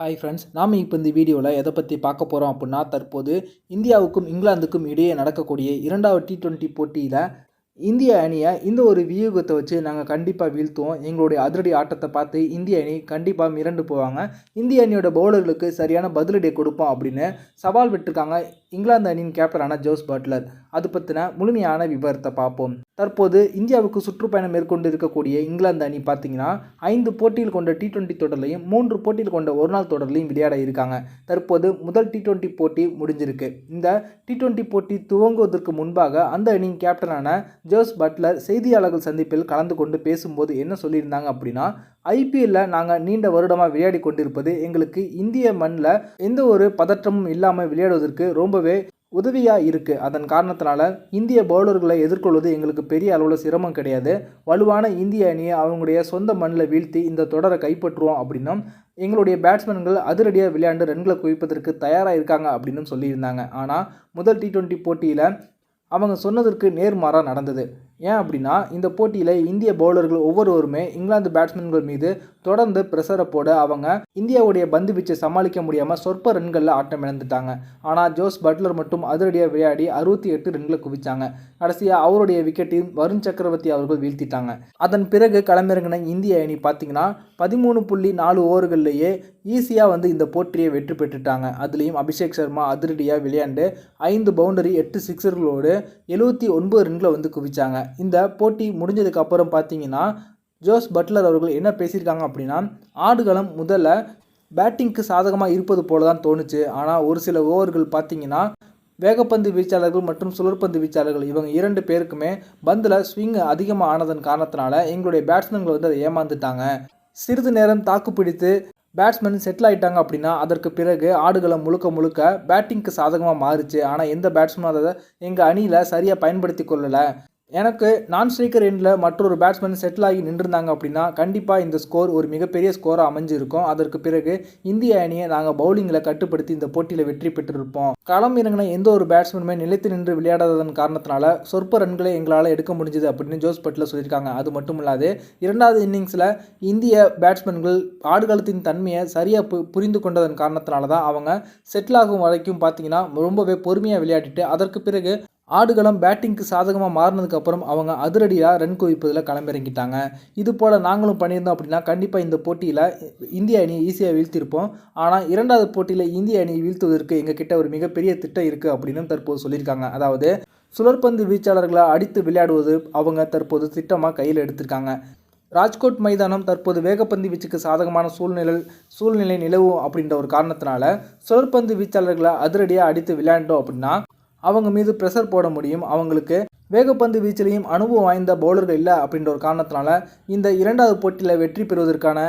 Hi friends, நாம் இப்போ இந்த வீடியோவில் எதை பற்றி பார்க்க போகிறோம் அப்படின்னா, தற்போது இந்தியாவுக்கும் இங்கிலாந்துக்கும் இடையே நடக்கக்கூடிய இரண்டாவது T20 போட்டியில் இந்திய அணியை இந்த ஒரு வியூகத்தை வச்சு நாங்கள் கண்டிப்பாக வீழ்த்துவோம். எங்களுடைய அதிரடி ஆட்டத்தை பார்த்து இந்திய அணி கண்டிப்பாக மிரண்டு போவாங்க. இந்திய அணியோட பவுலர்களுக்கு சரியான பதிலடியை கொடுப்போம் அப்படின்னு சவால் விட்டுருக்காங்க இங்கிலாந்து அணியின் கேப்டனான ஜோஸ் பட்லர். அது பற்றின முழுமையான விவரத்தை பார்ப்போம். தற்போது இந்தியாவுக்கு சுற்றுப்பயணம் மேற்கொண்டு இருக்கக்கூடிய இங்கிலாந்து அணி பார்த்தீங்கன்னா 5 போட்டியில் கொண்ட T20 தொடர்லையும் 3 போட்டியில் கொண்ட ஒரு நாள் தொடர்லையும் விளையாட இருக்காங்க. தற்போது முதல் T20 போட்டி முடிஞ்சிருக்கு. இந்த T20 போட்டி துவங்குவதற்கு முன்பாக அந்த அணியின் கேப்டனான ஜோஸ் பட்லர் செய்தியாளர்கள் சந்திப்பில் கலந்து கொண்டு பேசும்போது என்ன சொல்லியிருந்தாங்க அப்படின்னா, ஐபிஎல்லில் நாங்கள் நீண்ட வருடமாக விளையாடி கொண்டிருப்பது எங்களுக்கு இந்திய மண்ணில் எந்த ஒரு பதற்றமும் இல்லாமல் விளையாடுவதற்கு ரொம்பவே உதவியாக இருக்குது. அதன் காரணத்தினால இந்திய பவுலர்களை எதிர்கொள்வது எங்களுக்கு பெரிய அளவில் சிரமம் கிடையாது. வலுவான இந்திய அணியை அவங்களுடைய சொந்த மண்ணில் வீழ்த்தி இந்த தொடரை கைப்பற்றுவோம் அப்படின்னும், எங்களுடைய பேட்ஸ்மேன்கள் அதிரடியாக விளையாண்டு ரன்களை குவிப்பதற்கு தயாராக இருக்காங்க அப்படின்னு சொல்லியிருந்தாங்க. ஆனால் முதல் T20 போட்டியில் அவங்க சொன்னதற்கு நேர்மாறாக நடந்தது. ஏன் அப்படின்னா, இந்த போட்டியில் இந்திய பவுலர்கள் ஒவ்வொருவருமே இங்கிலாந்து பேட்ஸ்மேன்கள் மீது தொடர்ந்து ப்ரெஷரை போட அவங்க இந்தியாவுடைய பந்து வீச்சை சமாளிக்க முடியாமல் சொற்ப ரன்களில் ஆட்டம் இழந்துட்டாங்க. ஆனால் ஜோஸ் பட்லர் மட்டும் அதிரடியாக விளையாடி 68 ரன்களை குவிச்சாங்க. கடைசியாக அவருடைய விக்கெட்டையும் வருண் சக்கரவர்த்தி அவர்கள் வீழ்த்திட்டாங்க. அதன் பிறகு களமிறங்கின இந்திய அணி பார்த்தீங்கன்னா 13.4 ஓவர்களிலேயே ஈஸியாக இந்த போட்டியை வெற்றி பெற்றுட்டாங்க. அதுலேயும் அபிஷேக் சர்மா அதிரடியாக விளையாண்டு 5 பவுண்டரி 8 சிக்ஸர்களோடு 79 ரன்களை குவிச்சாங்க. இந்த போட்டி முடிஞ்சதுக்கு அப்புறம் பார்த்தீங்கன்னா ஜோஸ் பட்லர் அவர்கள் என்ன பேசியிருக்காங்க அப்படின்னா, ஆடுகளம் முதல்ல பேட்டிங்க்கு சாதகமாக இருப்பது போல தான் தோணுச்சு. ஆனால் ஒரு சில ஓவர்கள் பார்த்தீங்கன்னா வேகப்பந்து வீச்சாளர்கள் மற்றும் சுழற்பந்து வீச்சாளர்கள் இவங்க 2 பேருக்குமே பந்தில் ஸ்விங் அதிகமாக ஆனதன் காரணத்தினால எங்களுடைய பேட்ஸ்மேன்கள் அதை ஏமாந்துட்டாங்க. சிறிது நேரம் தாக்கு பிடித்து பேட்ஸ்மேன் செட்டில் ஆகிட்டாங்க அப்படின்னா அதற்கு பிறகு ஆடுகளம் முழுக்க பேட்டிங்க்கு சாதகமாக மாறுச்சு. ஆனால் எந்த பேட்ஸ்மேனும் அதை எங்கள் அணியில் சரியாக பயன்படுத்தி கொள்ளலை. எனக்கு நான் ஸ்ட்ரைக்கர் எண்டில் மற்றொரு பேட்ஸ்மேன் செட்டில் ஆகி நின்றுருந்தாங்க அப்படின்னா கண்டிப்பாக இந்த ஸ்கோர் ஒரு மிகப்பெரிய ஸ்கோராக அமைஞ்சிருக்கும். அதற்கு பிறகு இந்திய அணியை நாங்கள் பவுலிங்கில் கட்டுப்படுத்தி இந்த போட்டியில் வெற்றி பெற்றிருப்போம். களம் இறங்கின எந்த ஒரு பேட்ஸ்மேனுமே நிலைத்து நின்று விளையாடாததன் காரணத்தினால சொற்ப ரன்களை எங்களால் எடுக்க முடிஞ்சுது அப்படின்னு ஜோஸ் பட்லர் சொல்லியிருக்காங்க. அது மட்டும் இல்லாது இரண்டாவது இன்னிங்ஸில் இந்திய பேட்ஸ்மேன்கள் ஆடுகளத்தின் தன்மையை சரியாக புரிந்து கொண்டதன் காரணத்தினால தான் அவங்க செட்டில் ஆகும் வரைக்கும் பார்த்தீங்கன்னா ரொம்பவே பொறுமையாக விளையாடிட்டு அதற்கு பிறகு ஆடுகளம் பேட்டிங்க்கு சாதகமாக மாறினதுக்கப்புறம் அவங்க அதிரடியாக ரன் குவிப்பதில் களமிறங்கிட்டாங்க. இது போல் நாங்களும் பண்ணியிருந்தோம் அப்படின்னா கண்டிப்பாக இந்த போட்டியில் இந்திய அணியை ஈஸியாக வீழ்த்திருப்போம். ஆனால் இரண்டாவது போட்டியில் இந்திய அணியை வீழ்த்துவதற்கு எங்ககிட்ட ஒரு மிகப்பெரிய திட்டம் இருக்குது அப்படின்னு தற்போது சொல்லியிருக்காங்க. அதாவது சுழற்பந்து வீச்சாளர்களை அடித்து விளையாடுவது அவங்க தற்போது திட்டமாக கையில் எடுத்திருக்காங்க. ராஜ்கோட் மைதானம் தற்போது வேகப்பந்து வீச்சுக்கு சாதகமான சூழ்நிலை நிலவும் அப்படின்ற ஒரு காரணத்தினால சுழற்பந்து வீச்சாளர்களை அதிரடியாக அடித்து விளையாண்டோம் அப்படின்னா அவங்க மீது ப்ரெஷர் போட முடியும். அவங்களுக்கு வேகப்பந்து வீச்சிலையும் அனுபவம் வாய்ந்த பவுலர்கள் இல்லை அப்படின்ற ஒரு காரணத்தினால இந்த இரண்டாவது போட்டியில் வெற்றி பெறுவதற்கான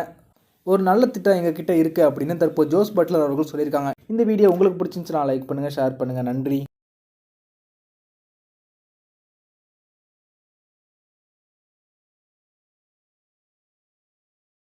ஒரு நல்ல திட்டம் எங்ககிட்ட இருக்குது அப்படின்னு தற்போது ஜோஸ் பட்லர் அவர்கள் சொல்லியிருக்காங்க. இந்த வீடியோ உங்களுக்கு பிடிச்சிருந்துச்சுன்னா லைக் பண்ணுங்கள், ஷேர் பண்ணுங்கள். நன்றி.